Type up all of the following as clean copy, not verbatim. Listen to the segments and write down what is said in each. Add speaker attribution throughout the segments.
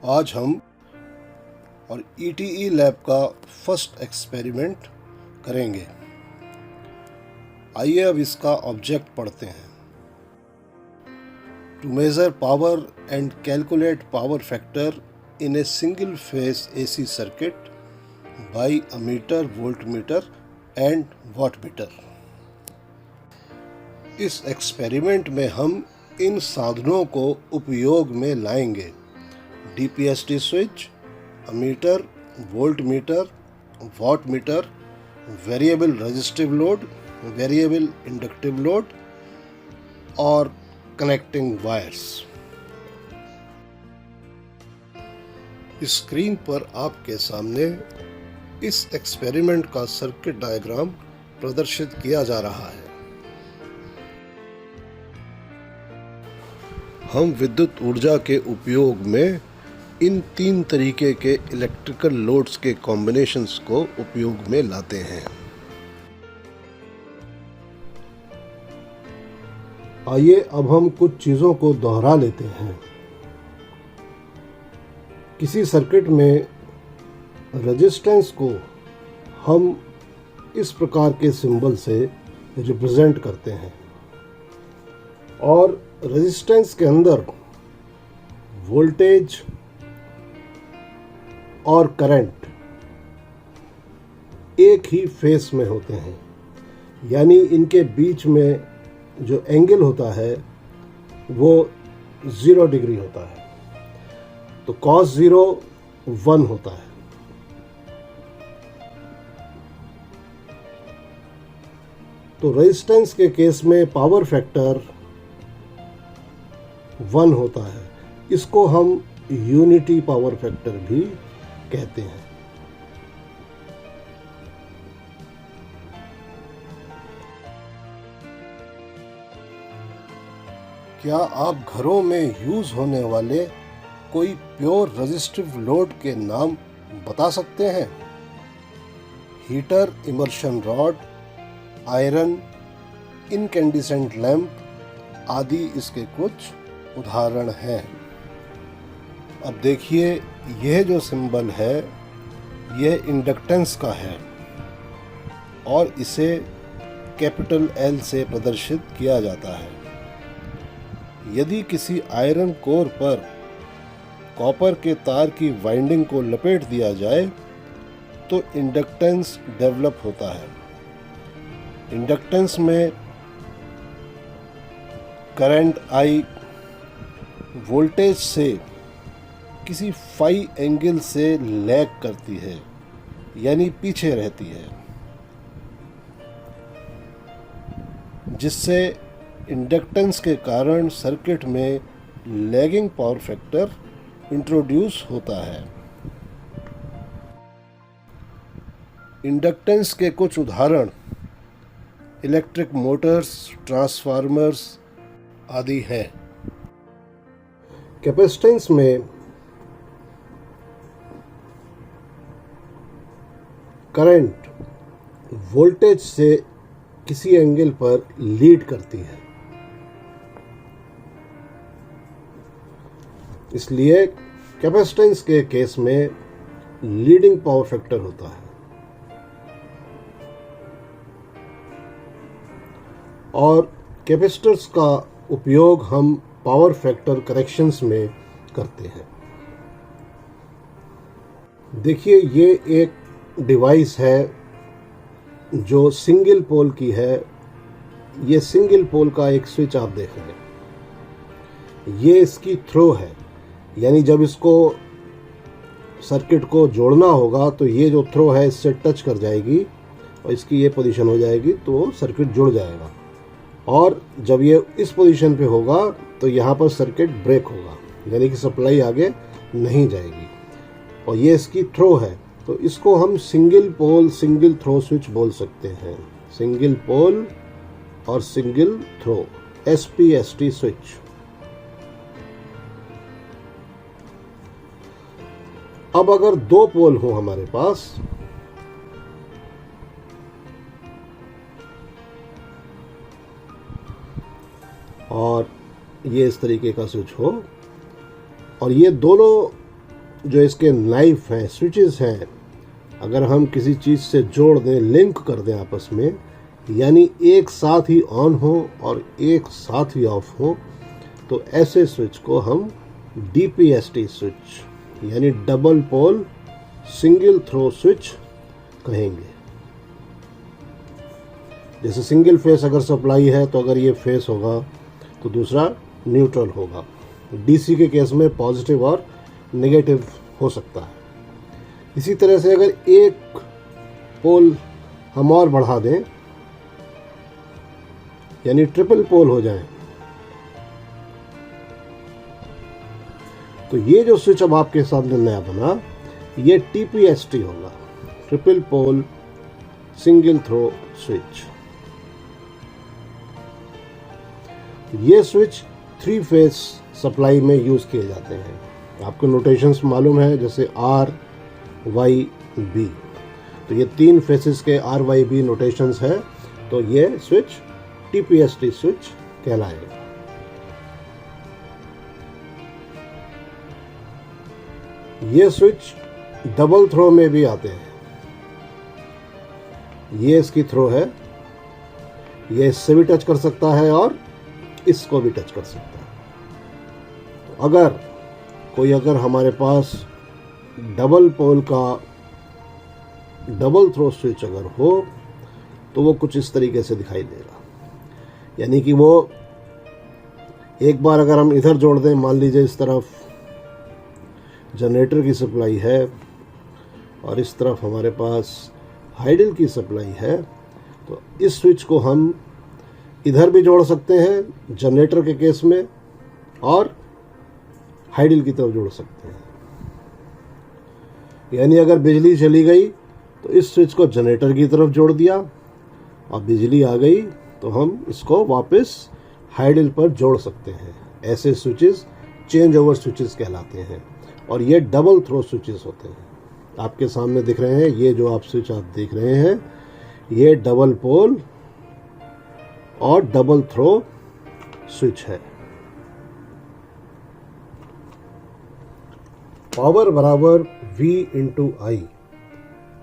Speaker 1: आज हम और ईटीई लैब का फर्स्ट एक्सपेरिमेंट करेंगे। आइए अब इसका ऑब्जेक्ट पढ़ते हैं। To measure power and calculate power factor in a single phase AC circuit by ammeter, voltmeter and wattmeter. इस एक्सपेरिमेंट में हम इन साधनों को उपयोग में लाएंगे: DPST switch, ammeter, voltmeter, wattmeter, variable resistive load, variable inductive load और कनेक्टिंग वायर्स। स्क्रीन पर आपके सामने इस एक्सपेरिमेंट का सर्किट डायग्राम प्रदर्शित किया जा रहा है। हम विद्युत ऊर्जा के उपयोग में इन तीन तरीके के इलेक्ट्रिकल लोड्स के कॉम्बिनेशंस को उपयोग में लाते हैं। आइए अब हम कुछ चीजों को दोहरा लेते हैं। किसी सर्किट में रेजिस्टेंस को हम इस प्रकार के सिंबल से रिप्रेजेंट करते हैं और रेजिस्टेंस के अंदर वोल्टेज और करंट एक ही फेस में होते हैं, यानी इनके बीच में जो एंगल होता है वो 0 डिग्री होता है। तो cos 0 1 होता है। तो रेजिस्टेंस के केस में पावर फैक्टर 1 होता है। इसको हम यूनिटी पावर फैक्टर भी कहते हैं। क्या आप घरों में यूज होने वाले कोई प्योर रेजिस्टिव लोड के नाम बता सकते हैं? Heater, immersion rod, iron, incandescent lamp आदि इसके कुछ उदाहरण हैं। अब देखिए, यह जो सिंबल है यह इंडक्टेंस का है और इसे कैपिटल L से प्रदर्शित किया जाता है। यदि किसी आयरन कोर पर कॉपर के तार की वाइंडिंग को लपेट दिया जाए तो इंडक्टेंस डेवलप होता है। इंडक्टेंस में करंट I वोल्टेज से किसी फाई एंगल से लैग करती है, यानी पीछे रहती है, जिससे इंडक्टेंस के कारण सर्किट में लैगिंग पावर फैक्टर इंट्रोड्यूस होता है। इंडक्टेंस के कुछ उदाहरण इलेक्ट्रिक मोटर्स, ट्रांसफार्मर्स आदि हैं। कैपेसिटेंस में करंट वोल्टेज से किसी एंगल पर लीड करती है, इसलिए कैपेसिटेंस के केस में लीडिंग पावर फैक्टर होता है। और कैपेसिटर्स का उपयोग हम पावर फैक्टर करेक्शंस में करते हैं। देखिए, ये एक डिवाइस है जो सिंगल पोल की है। ये सिंगल पोल का एक स्विच आप देख रहे हैं। ये इसकी थ्रो है, यानी जब इसको सर्किट को जोड़ना होगा तो ये जो थ्रो है इससे टच कर जाएगी और इसकी ये पोजीशन हो जाएगी तो सर्किट जुड़ जाएगा। और जब ये इस पोजीशन पे होगा तो यहाँ पर सर्किट ब्रेक होगा, यानी कि सप्लाई आगे नहीं जाएगी। और ये इसकी थ्रो है, तो इसको हम single pole single throw switch बोल सकते हैं। सिंगल पोल और सिंगल थ्रो, SPST स्विच। अब अगर 2 पोल हो हमारे पास और ये इस तरीके का स्विच हो और ये दोनों जो इसके नाइफ हैं, स्विचेस हैं, अगर हम किसी चीज़ से जोड़ दें, लिंक कर दें आपस में, यानी एक साथ ही ऑन हो और एक साथ ही ऑफ हो, तो ऐसे स्विच को हम DPST स्विच यानी double pole single throw switch कहेंगे। जैसे सिंगल फेस अगर सप्लाई है तो अगर ये फेस होगा तो दूसरा न्यूट्रल होगा। DC के केस में पॉजिटिव और नेगेटिव हो सकता है। इसी तरह से अगर एक पोल हम और बढ़ा दें, यानी ट्रिपल पोल हो जाए, तो ये जो स्विच अब आपके सामने नया बना, ये TPST होगा, triple pole single throw switch. ये स्विच 3 फेस सप्लाई में यूज किए जाते हैं। आपको नोटेशंस मालूम है, जैसे RYB, तो ये 3 फेसेस के RYB नोटेशंस है, तो ये स्विच TPST स्विच कहलाएगा। ये स्विच डबल थ्रो में भी आते हैं। ये इसकी थ्रो है, ये इससे भी टच कर सकता है और इसको भी टच कर सकता है। तो अगर हमारे पास डबल पोल का डबल थ्रो स्विच अगर हो, तो वो कुछ इस तरीके से दिखाई देगा। यानी कि वो एक बार अगर हम इधर जोड़ दें, मान लीजिए इस तरफ जनरेटर की सप्लाई है और इस तरफ हमारे पास हाइडल की सप्लाई है, तो इस स्विच को हम इधर भी जोड़ सकते हैं जनरेटर के केस में, और हाइडल की तरफ जोड़ सकते हैं। यानी अगर बिजली चली गई तो इस स्विच को जनरेटर की तरफ जोड़ दिया, और बिजली आ गई तो हम इसको वापस हाइडल पर जोड़ सकते हैं। ऐसे स्विचेस चेंज ओवर स्विचेस कहलाते हैं, और ये डबल थ्रो स्विचेस होते हैं। आपके सामने दिख रहे हैं, ये जो आप स्विच आप देख रहे हैं, ये डबल पोल और डबल थ्रो स्विच है। पावर बराबर V इंटू आई,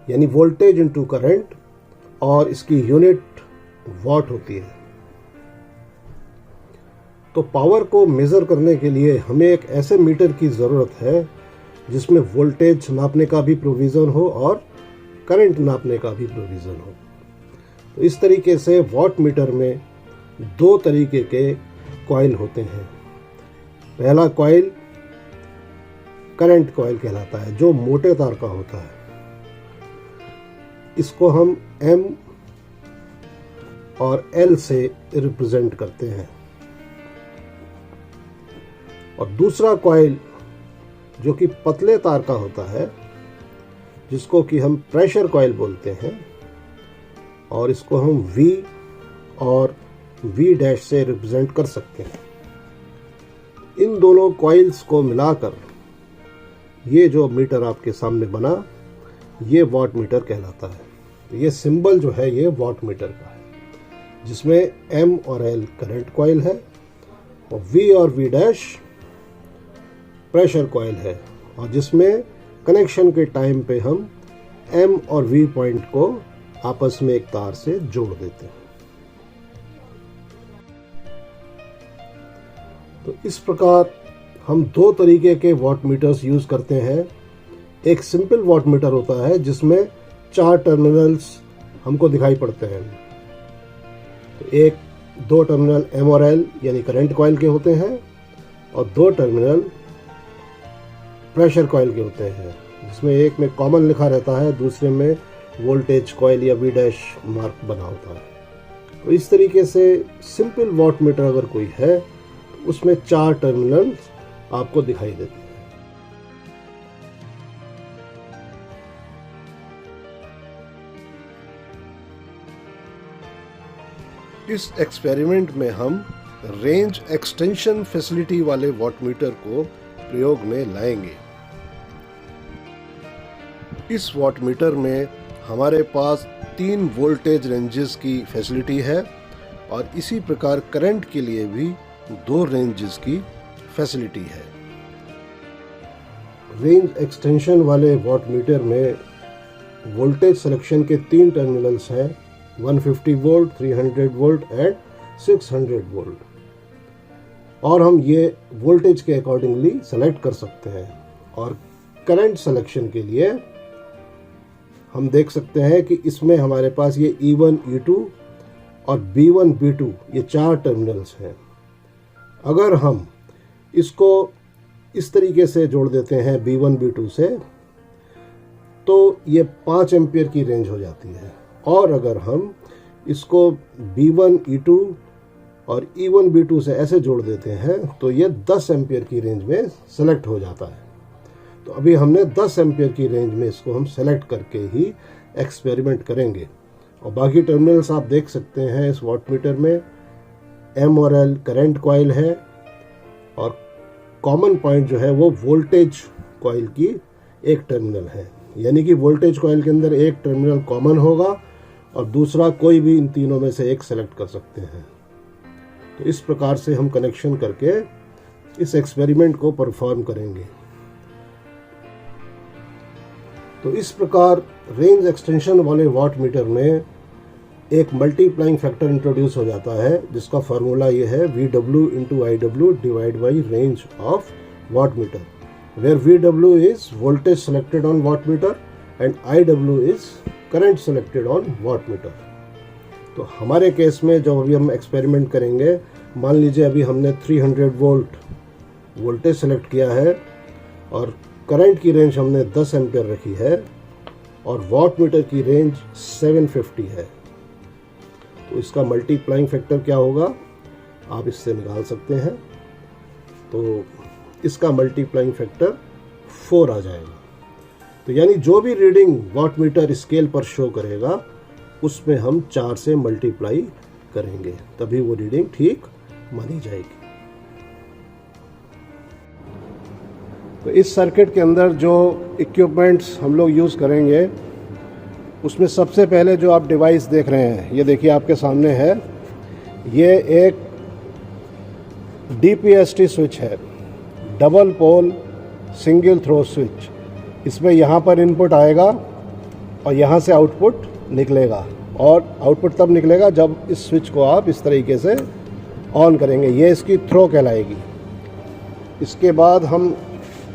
Speaker 1: यानी वोल्टेज इंटू करंट, और इसकी यूनिट वॉट होती है। तो पावर को मेजर करने के लिए हमें एक ऐसे मीटर की ज़रूरत है जिसमें वोल्टेज नापने का भी प्रोविज़न हो और करंट नापने का भी प्रोविज़न हो। तो इस तरीके से वॉट मीटर में 2 तरीके के कॉइल होते हैं। पहला कॉइल करंट कॉइल कहलाता है, जो मोटे तार का होता है। इसको हम M और L से रिप्रेजेंट करते हैं। और दूसरा कॉइल जो कि पतले तार का होता है, जिसको कि हम प्रेशर कॉइल बोलते हैं, और इसको हम V और V' से रिप्रेजेंट कर सकते हैं। इन दोनों कॉइल्स को मिलाकर ये जो मीटर आपके सामने बना, ये वॉट मीटर कहलाता है। तो ये सिंबल जो है ये वॉट मीटर का है, जिसमें M और L करंट कॉइल है और V और V' प्रेशर कॉइल है, और जिसमें कनेक्शन के टाइम पे हम M और V पॉइंट को आपस में एक तार से जोड़ देते हैं। तो इस प्रकार हम 2 तरीके के वॉट मीटर्स यूज करते हैं। एक सिंपल वॉट मीटर होता है जिसमें 4 टर्मिनल्स हमको दिखाई पड़ते हैं। तो 2 टर्मिनल M और L यानी करंट कॉइल के होते हैं, और 2 टर्मिनल प्रेशर कॉइल के होते हैं, जिसमें एक में कॉमन लिखा रहता है, दूसरे में वोल्टेज कॉइल या V' मार्क बना होता है। तो इस तरीके से सिंपल वॉट मीटर अगर कोई है तो उसमें 4 टर्मिनल्स आपको दिखाई देते हैं। इस एक्सपेरिमेंट में हम रेंज एक्सटेंशन फैसिलिटी वाले वॉट मीटर को प्रयोग में लाएंगे। इस वॉट मीटर में हमारे पास 3 वोल्टेज रेंजेस की फैसिलिटी है, और इसी प्रकार करंट के लिए भी 2 रेंजेस की फैसिलिटी है। रेंज एक्सटेंशन वाले वॉटमीटर में वोल्टेज सिलेक्शन के 3 टर्मिनल्स हैं, 150 वोल्ट, 300 वोल्ट एंड 600 वोल्ट, और हम ये वोल्टेज के अकॉर्डिंगली सेलेक्ट कर सकते हैं। और करंट सिलेक्शन के लिए हम देख सकते हैं कि इसमें हमारे पास ये E1, E2 और B1, B2 ये 4 टर्मिनल्स हैं। अगर हम इसको इस तरीके से जोड़ देते हैं B1, B2 से, तो ये 5 एम्पियर की रेंज हो जाती है। और अगर हम इसको B1, E2 और E1, B2 से ऐसे जोड़ देते हैं तो ये 10 एम्पियर की रेंज में सेलेक्ट हो जाता है। तो अभी हमने 10 एम्पियर की रेंज में इसको हम सेलेक्ट करके ही एक्सपेरिमेंट करेंगे। और बाकी टर्मिनल्स आप देख सकते हैं इस वॉटमीटर में M और L करंट कॉइल है, और कॉमन पॉइंट जो है वो वोल्टेज कॉइल की एक टर्मिनल है। यानी कि वोल्टेज कॉइल के अंदर एक टर्मिनल कॉमन होगा और दूसरा कोई भी इन तीनों में से एक सेलेक्ट कर सकते हैं। तो इस प्रकार से हम कनेक्शन करके इस एक्सपेरिमेंट को परफॉर्म करेंगे। तो इस प्रकार रेंज एक्सटेंशन वाले वॉटमीटर में एक मल्टीप्लाइंग फैक्टर इंट्रोड्यूस हो जाता है, जिसका फार्मूला ये है VW × IW divide by range of wattmeter, where VW is voltage selected on wattmeter and IW is current selected on wattmeter. तो हमारे केस में जो अभी हम एक्सपेरिमेंट करेंगे, मान लीजिए अभी हमने 300 वोल्ट वोल्टेज सेलेक्ट किया है और करंट की रेंज हमने 10 एम्पियर रखी है और वॉटमीटर की रेंज 750 है। तो इसका मल्टीप्लाइंग फैक्टर क्या होगा आप इससे निकाल सकते हैं। तो इसका मल्टीप्लाइंग फैक्टर 4 आ जाएगा। तो यानी जो भी रीडिंग वॉटमीटर स्केल पर शो करेगा उसमें हम 4 से मल्टीप्लाई करेंगे, तभी वो रीडिंग ठीक मानी जाएगी। तो इस सर्किट के अंदर जो इक्विपमेंट्स हम लोग यूज़ करेंगे, उसमें सबसे पहले जो आप डिवाइस देख रहे हैं, ये देखिए आपके सामने है, ये एक DPST स्विच है, double pole single throw switch. इसमें यहाँ पर इनपुट आएगा और यहाँ से आउटपुट निकलेगा, और आउटपुट तब निकलेगा जब इस स्विच को आप इस तरीके से ऑन करेंगे। ये इसकी थ्रो कहलाएगी। इसके बाद हम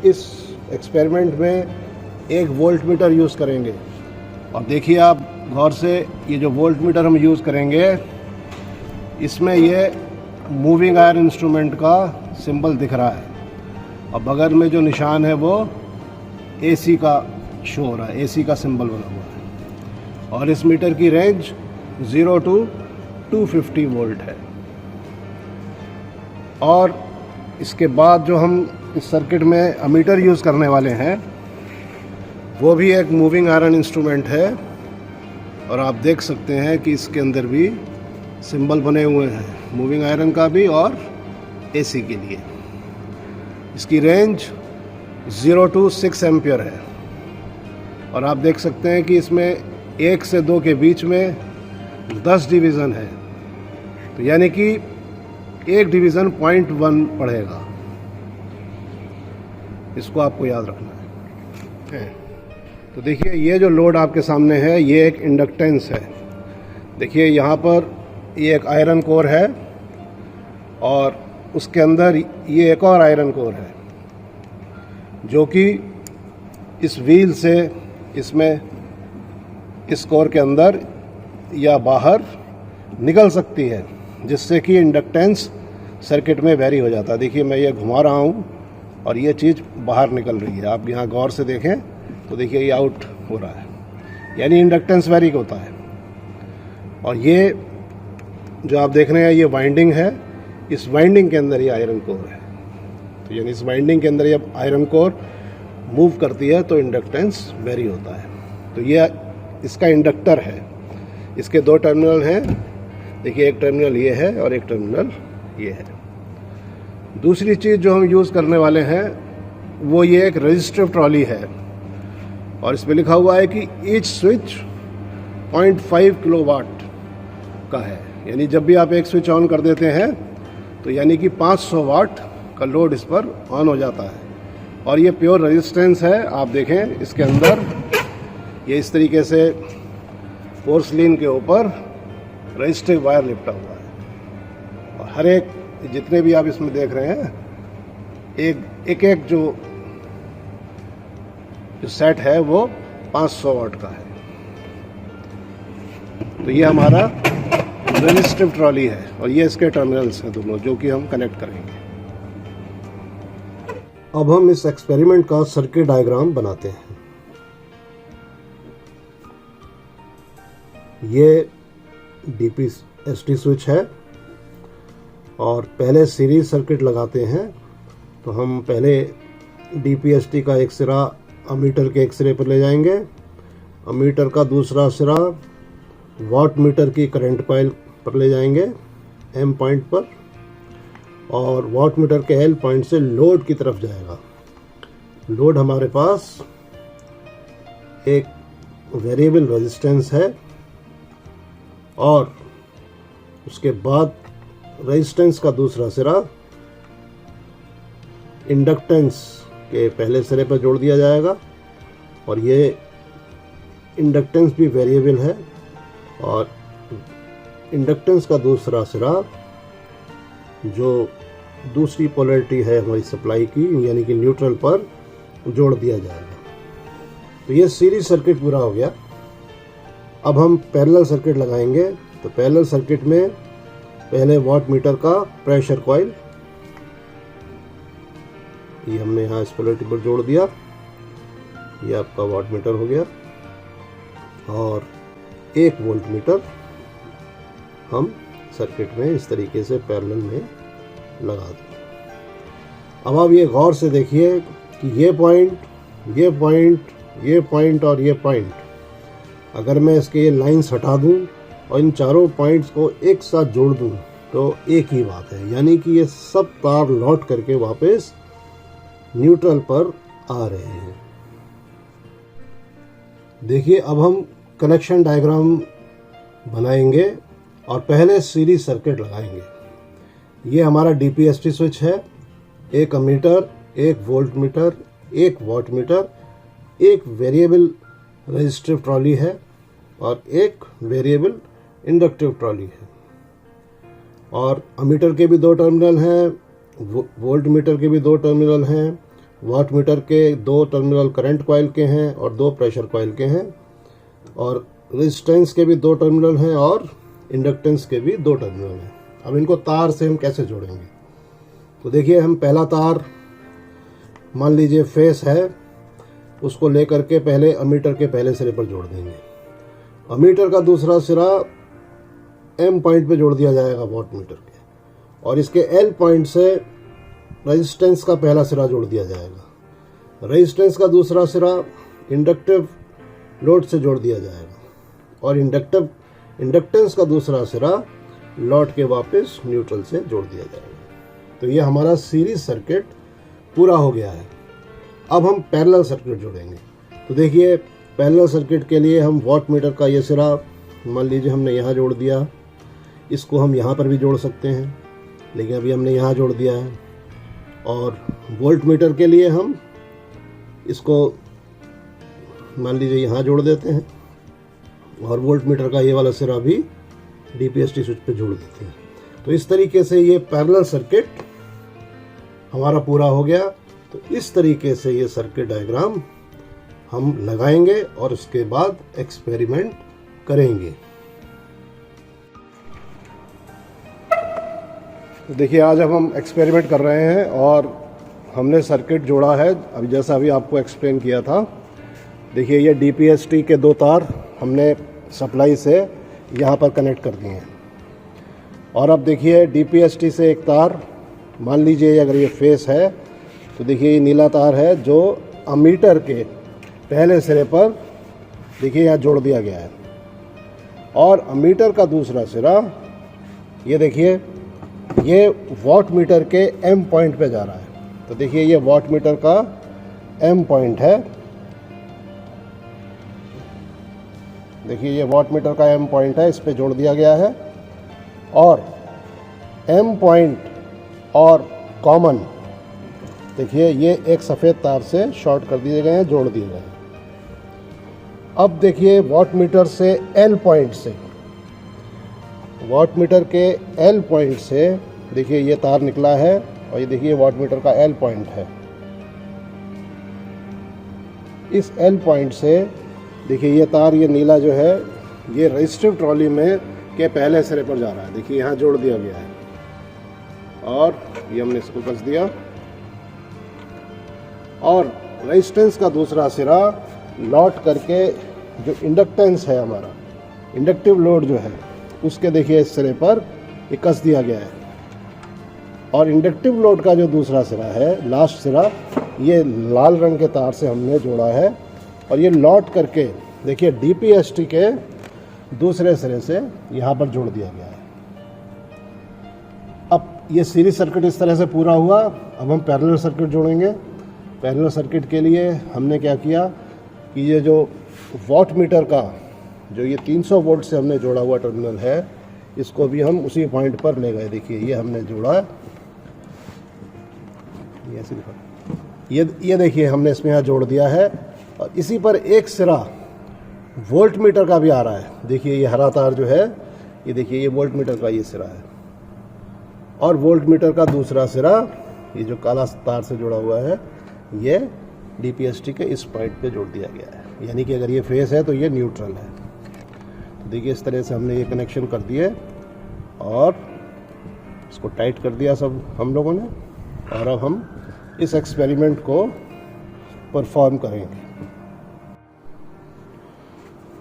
Speaker 1: इस एक्सपेरिमेंट में एक वोल्ट मीटर यूज़ करेंगे। और देखिए आप गौर से, ये जो वोल्ट मीटर हम यूज़ करेंगे, इसमें ये मूविंग आयरन इंस्ट्रूमेंट का सिंबल दिख रहा है, और बगल में जो निशान है वो AC का शो हो रहा है, AC का सिंबल बना हुआ है। और इस मीटर की रेंज 0 to 250 वोल्ट है। और इसके बाद जो हम इस सर्किट में अमीटर यूज़ करने वाले हैं, वो भी एक मूविंग आयरन इंस्ट्रूमेंट है, और आप देख सकते हैं कि इसके अंदर भी सिंबल बने हुए हैं, मूविंग आयरन का भी और AC के लिए। इसकी रेंज 0 to 6 एम्पियर है, और आप देख सकते हैं कि इसमें 1 से 2 के बीच में 10 डिवीज़न है। तो यानी कि एक डिवीज़न 0.1 पड़ेगा। इसको आपको याद रखना है। तो देखिए ये जो लोड आपके सामने है, ये एक इंडक्टेंस है। देखिए यहाँ पर ये एक आयरन कोर है, और उसके अंदर ये एक और आयरन कोर है, जो कि इस व्हील से इसमें इस कोर के अंदर या बाहर निकल सकती है, जिससे कि इंडक्टेंस सर्किट में वेरी हो जाता है। देखिए मैं ये घुमा रहा हूँ और ये चीज़ बाहर निकल रही है। आप यहाँ गौर से देखें तो देखिए ये आउट हो रहा है, यानी इंडक्टेंस वेरी होता है। और ये जो आप देख रहे हैं ये वाइंडिंग है, इस वाइंडिंग के अंदर ये आयरन कोर है। तो यानी इस वाइंडिंग के अंदर ये आयरन कोर मूव करती है तो इंडक्टेंस वेरी होता है। तो ये इसका इंडक्टर है। इसके 2 टर्मिनल हैं, देखिए एक टर्मिनल ये है और एक टर्मिनल ये है। दूसरी चीज़ जो हम यूज़ करने वाले हैं वो ये एक रजिस्टिव ट्रॉली है, और इस पर लिखा हुआ है कि ईच स्विच 0.5 किलोवाट का है। यानी जब भी आप एक स्विच ऑन कर देते हैं तो यानी कि 500 वाट का लोड इस पर ऑन हो जाता है। और ये प्योर रेजिस्टेंस है। आप देखें इसके अंदर ये इस तरीके से पोर्सलिन के ऊपर रेजिस्टिव वायर लिपटा हुआ है और हर एक जितने भी आप इसमें देख रहे हैं एक जो सेट है वो 500 वाट का है। तो ये हमारा रेजिस्टिव ट्रॉली है और ये इसके टर्मिनल्स हैं दोनों, जो कि हम कनेक्ट करेंगे। अब हम इस एक्सपेरिमेंट का सर्किट डायग्राम बनाते हैं। ये DPST स्विच है और पहले सीरीज सर्किट लगाते हैं। तो हम पहले DPST का एक सिरा अमीटर के एक सिरे पर ले जाएंगे, अमीटर का दूसरा सिरा वाट मीटर की करंट कॉइल पर ले जाएंगे M पॉइंट पर, और वाट मीटर के L पॉइंट से लोड की तरफ जाएगा। लोड हमारे पास एक वेरिएबल रेजिस्टेंस है और उसके बाद रेजिस्टेंस का दूसरा सिरा इंडक्टेंस के पहले सिरे पर जोड़ दिया जाएगा और ये इंडक्टेंस भी वेरिएबल है और इंडक्टेंस का दूसरा सिरा जो दूसरी पोलैरिटी है हमारी सप्लाई की यानी कि न्यूट्रल पर जोड़ दिया जाएगा। तो ये सीरीज सर्किट पूरा हो गया। अब हम पैरेलल सर्किट लगाएंगे। तो पैरेलल सर्किट में पहले वाट मीटर का प्रेशर कॉइल ये हमने यहाँ इस पोलैरिटी पर जोड़ दिया, ये आपका वाट मीटर हो गया, और 1 वोल्ट मीटर हम सर्किट में इस तरीके से पैरेलल में लगा दें। अब आप ये गौर से देखिए कि ये पॉइंट, ये पॉइंट, ये पॉइंट और ये पॉइंट, अगर मैं इसके ये लाइन्स हटा दूं और इन चारों पॉइंट्स को एक साथ जोड़ दूं तो एक ही बात है, यानी कि ये सब तार लौट करके वापस न्यूट्रल पर आ रहे हैं। देखिए अब हम कनेक्शन डायग्राम बनाएंगे और पहले सीरीज सर्किट लगाएंगे। ये हमारा DPST स्विच है, एक अमीटर, एक वोल्ट मीटर, एक वाट मीटर, एक वेरिएबल रेजिस्टिव ट्रॉली है और एक वेरिएबल इंडक्टिव ट्रॉली है। और अमीटर के भी 2 टर्मिनल हैं, वोल्ट मीटर के भी 2 टर्मिनल हैं, वाट मीटर के 2 टर्मिनल करंट कॉइल के हैं और 2 प्रेशर कॉइल के हैं, और रेजिस्टेंस के भी 2 टर्मिनल हैं और इंडक्टेंस के भी 2 टर्मिनल हैं। अब इनको तार से हम कैसे जोड़ेंगे? तो देखिए हम पहला तार मान लीजिए फेस है, उसको लेकर के पहले अमीटर के पहले सिरे पर जोड़ देंगे। अमीटर का दूसरा सिरा M पॉइंट पे जोड़ दिया जाएगा वाट मीटर के, और इसके L पॉइंट से रेजिस्टेंस का पहला सिरा जोड़ दिया जाएगा। रेजिस्टेंस का दूसरा सिरा इंडक्टिव लोड से जोड़ दिया जाएगा और इंडक्टेंस का दूसरा सिरा लौट के वापस न्यूट्रल से जोड़ दिया जाएगा। तो ये हमारा सीरीज सर्किट पूरा हो गया है। अब हम पैरेलल सर्किट जोड़ेंगे। तो देखिए पैरेलल सर्किट के लिए हम वाट मीटर का ये सिरा मान लीजिए हमने यहाँ जोड़ दिया, इसको हम यहाँ पर भी जोड़ सकते हैं, लेकिन अभी हमने यहाँ जोड़ दिया है। और वोल्ट मीटर के लिए हम इसको मान लीजिए यहाँ जोड़ देते हैं और वोल्ट मीटर का ये वाला सिरा भी DPST स्विच पे जोड़ देते हैं। तो इस तरीके से ये पैरेलल सर्किट हमारा पूरा हो गया। तो इस तरीके से ये सर्किट डायग्राम हम लगाएंगे और उसके बाद एक्सपेरिमेंट करेंगे। तो देखिए आज अब हम एक्सपेरिमेंट कर रहे हैं और हमने सर्किट जोड़ा है, अभी जैसा अभी आपको एक्सप्लेन किया था। देखिए ये DPST के 2 तार हमने सप्लाई से यहाँ पर कनेक्ट कर दिए हैं, और अब देखिए DPST से एक तार मान लीजिए अगर ये फेस है तो देखिए ये नीला तार है जो अमीटर के पहले सिरे पर देखिए यहाँ जोड़ दिया गया है, और अमीटर का दूसरा सिरा ये देखिए ये वाट मीटर के M पॉइंट पे जा रहा है। तो देखिए ये वाट मीटर का M पॉइंट है, देखिए ये वाट मीटर का M पॉइंट है, इस पे जोड़ दिया गया है। और M पॉइंट और कॉमन देखिए ये एक सफ़ेद तार से शॉर्ट कर दिए गए हैं, जोड़ दिए गए हैं। अब देखिए वाट मीटर से एल पॉइंट से, वाट मीटर के एल पॉइंट से देखिए ये तार निकला है और ये देखिए वाट मीटर का एल पॉइंट है। इस एल पॉइंट से देखिए ये तार, ये नीला जो है, ये रजिस्टिव ट्रॉली में के पहले सिरे पर जा रहा है। देखिए यहाँ जोड़ दिया गया है और ये हमने इसको कस दिया और रेजिस्टेंस का दूसरा सिरा लौट करके जो इंडक्टेंस है हमारा, इंडक्टिव लोड जो है, उसके देखिए इस सिरे पर ये कस दिया गया है। और इंडक्टिव लोड का जो दूसरा सिरा है, लास्ट सिरा, ये लाल रंग के तार से हमने जोड़ा है और ये लौट करके देखिए डीपीएसटी के दूसरे सिरे से यहाँ पर जोड़ दिया गया है। अब ये सीरीज सर्किट इस तरह से पूरा हुआ। अब हम पैरेलल सर्किट जोड़ेंगे। पैरेलल सर्किट के लिए हमने क्या किया कि ये जो वाट मीटर का जो ये 300 वोल्ट से हमने जोड़ा हुआ टर्मिनल है, इसको भी हम उसी पॉइंट पर ले गए। देखिए ये हमने जोड़ा है, ये ऐसे दिखा, ये देखिए हमने इसमें यहाँ जोड़ दिया है और इसी पर एक सिरा वोल्ट मीटर का भी आ रहा है। देखिए ये हरा तार जो है, ये देखिए ये वोल्ट मीटर का ये सिरा है और वोल्ट मीटर का दूसरा सिरा, ये जो काला तार से जुड़ा हुआ है, ये डीपीएसटी के इस पॉइंट पे जोड़ दिया गया है। यानी कि अगर ये फेस है तो ये न्यूट्रल है। तो देखिए इस तरह से हमने ये कनेक्शन कर दिए और इसको टाइट कर दिया सब हम लोगों ने। और अब हम इस एक्सपेरिमेंट को परफॉर्म करेंगे।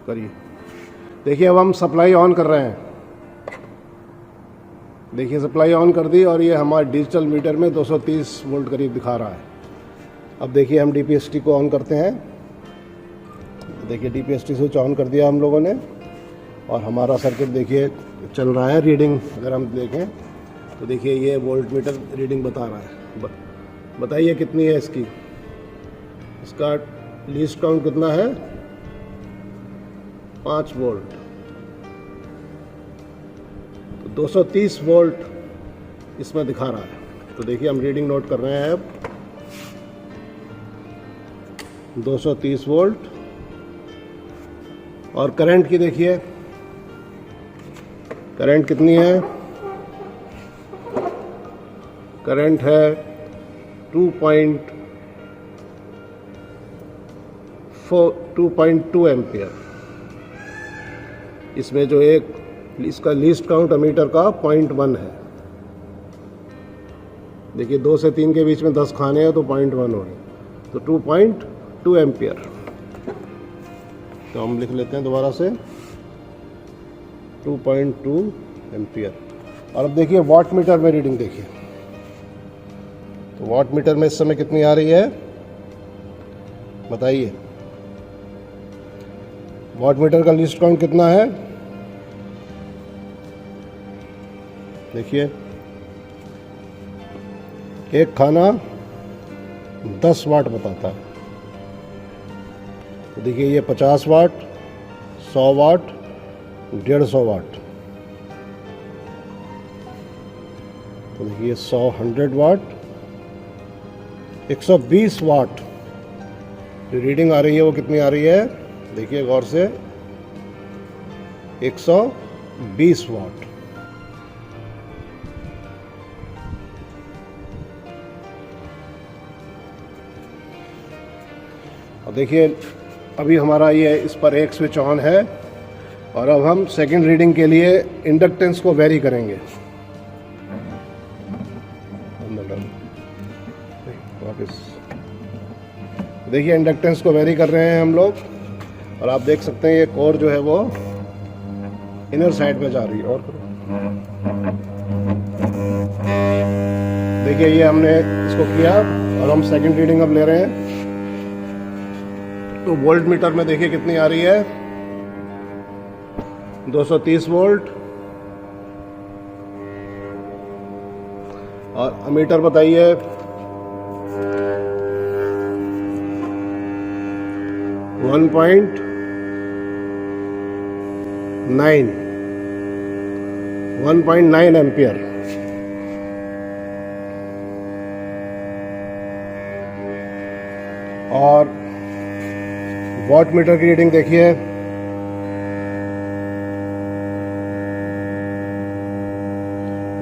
Speaker 1: करिए। देखिए अब हम सप्लाई ऑन कर रहे हैं। देखिए सप्लाई ऑन कर दी और ये हमारे डिजिटल मीटर में 230 वोल्ट करीब दिखा रहा है। अब देखिए हम डीपीएसटी को ऑन करते हैं। देखिए डीपीएसटी स्विच ऑन कर दिया हम लोगों ने और हमारा सर्किट देखिए चल रहा है। रीडिंग अगर हम देखें तो देखिए ये वोल्ट मीटर रीडिंग बता रहा है। बताइए कितनी है इसकी, इसका लीस्ट काउंट कितना है, 5 वोल्ट। तो 230 वोल्ट इसमें दिखा रहा है। तो देखिए हम रीडिंग नोट कर रहे हैं अब। 230 वोल्ट और करंट की देखिए, करंट कितनी है, करंट है 2.2 एम्पियर। इसमें जो एक इसका लीस्ट काउंट अमीटर का 0.1 है। देखिए 2 से 3 के बीच में 10 खाने हैं तो 0.1 हो गए, तो 2.2 एम्पियर। तो हम लिख लेते हैं दोबारा से 2.2 एम्पियर। और अब देखिए वाट मीटर में रीडिंग देखिए। तो वाट मीटर में इस समय कितनी आ रही है बताइए। वाट मीटर का लीस्ट काउंट कितना है, देखिए एक खाना 10 वाट बताता है। तो देखिए ये 50 वाट, 100 वाट, 150 वाट। तो देखिए 100 वाट, 120 वाट जो रीडिंग आ रही है वो कितनी आ रही है देखिए गौर से, 120 वाट। अब देखिए अभी हमारा ये इस पर एक स्विच ऑन है और अब हम सेकंड रीडिंग के लिए इंडक्टेंस को वेरी करेंगे। वापस देखिए इंडक्टेंस को वेरी कर रहे हैं हम लोग और आप देख सकते हैं ये कोर जो है वो इनर साइड में जा रही है। और देखिए ये हमने इसको किया और हम सेकंड रीडिंग अब ले रहे हैं। तो वोल्ट मीटर में देखिए कितनी आ रही है, 230 वोल्ट। और अमीटर बताइए 1.9 एम्पियर। वॉट मीटर की रीडिंग देखिए,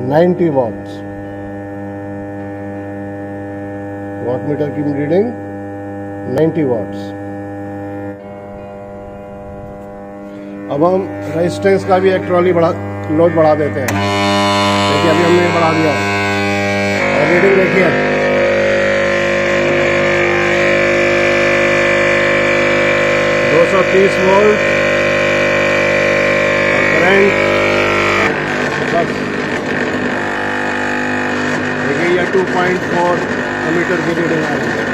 Speaker 1: 90 वॉट्स। वॉट मीटर की रीडिंग 90 वॉट्स। अब हम रेजिस्टेंस का भी एक ट्रॉली लोड बढ़ा देते हैं। देखिए अभी हमने बढ़ा दिया और रीडिंग देखिए, 230 वोल्ट और करंट बस देखिए ये 2.4 एमीटर की रीडिंग आ रही है।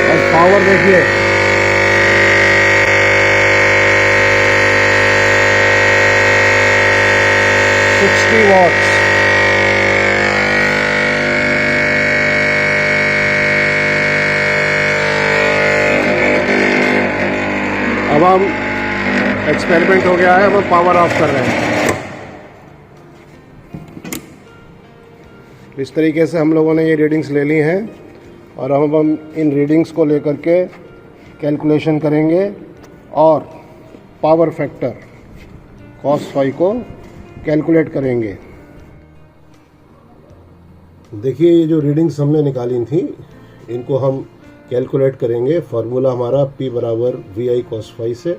Speaker 1: और पावर देखिए, वॉट्स। अब हम एक्सपेरिमेंट हो गया है, अब हम पावर ऑफ कर रहे हैं। इस तरीके से हम लोगों ने ये रीडिंग्स ले ली हैं और अब हम इन रीडिंग्स को लेकर के कैलकुलेशन करेंगे और पावर फैक्टर cos फाई को कैलकुलेट करेंगे। देखिए ये जो रीडिंग्स हमने निकाली थी इनको हम कैलकुलेट करेंगे। फार्मूला हमारा P बराबर VI cos फाई से,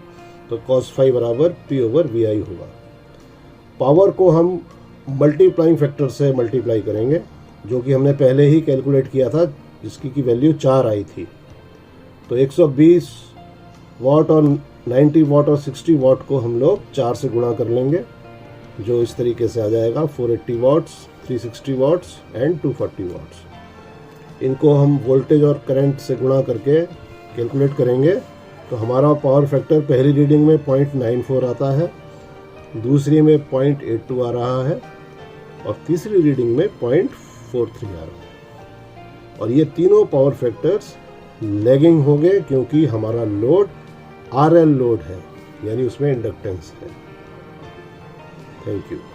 Speaker 1: तो cos फाई बराबर P ओवर VI होगा। पावर को हम मल्टीप्लाइंग फैक्टर से मल्टीप्लाई करेंगे, जो कि हमने पहले ही कैलकुलेट किया था, जिसकी की वैल्यू 4 आई थी। तो 120 वाट और 90 वाट और 60 वाट को हम लोग 4 से गुणा कर लेंगे, जो इस तरीके से आ जाएगा 480 वाट्स, 360 वाट्स एंड 240 वाट्स। इनको हम वोल्टेज और करंट से गुणा करके कैलकुलेट करेंगे तो हमारा पावर फैक्टर पहली रीडिंग में 0.94 आता है, दूसरी में 0.82 आ रहा है और तीसरी रीडिंग में 0.43 आ रहा है। और ये तीनों पावर फैक्टर्स लैगिंग हो गए क्योंकि हमारा लोड RL लोड है, यानी उसमें इंडक्टेंस है। Thank you.